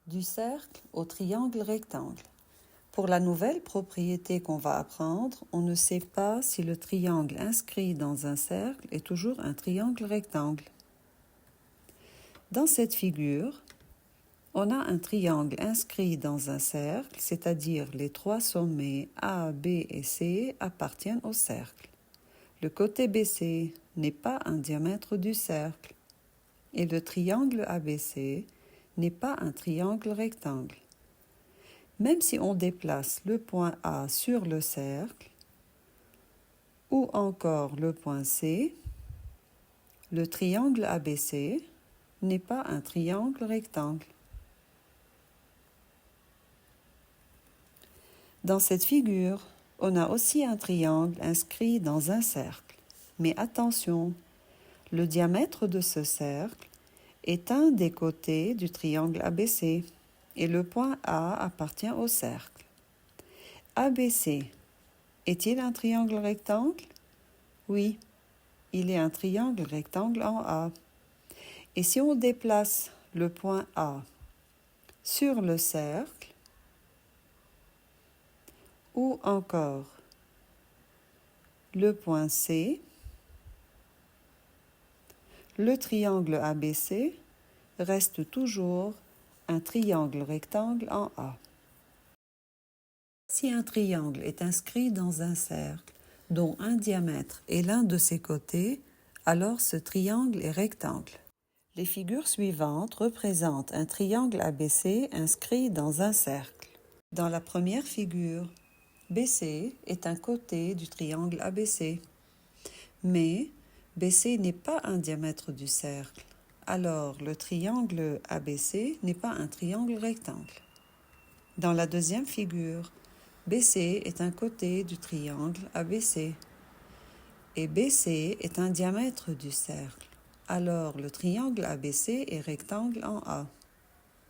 Du cercle au triangle rectangle. Pour la nouvelle propriété qu'on va apprendre, on ne sait pas si le triangle inscrit dans un cercle est toujours un triangle rectangle. Dans cette figure, on a un triangle inscrit dans un cercle, c'est-à-dire les trois sommets A, B et C appartiennent au cercle. Le côté BC n'est pas un diamètre du cercle et le triangle ABC n'est pas un triangle rectangle. Même si on déplace le point A sur le cercle ou encore le point C, le triangle ABC n'est pas un triangle rectangle. Dans cette figure, on a aussi un triangle inscrit dans un cercle. Mais attention, le diamètre de ce cercle est un des côtés du triangle ABC et le point A appartient au cercle. ABC, est-il un triangle rectangle? Oui, il est un triangle rectangle en A. Et si on déplace le point A sur le cercle, ou encore le point C, le triangle ABC reste toujours un triangle rectangle en A. Si un triangle est inscrit dans un cercle dont un diamètre est l'un de ses côtés, alors ce triangle est rectangle. Les figures suivantes représentent un triangle ABC inscrit dans un cercle. Dans la première figure, BC est un côté du triangle ABC. Mais BC n'est pas un diamètre du cercle. Alors, le triangle ABC n'est pas un triangle rectangle. Dans la deuxième figure, BC est un côté du triangle ABC. Et BC est un diamètre du cercle. Alors, le triangle ABC est rectangle en A.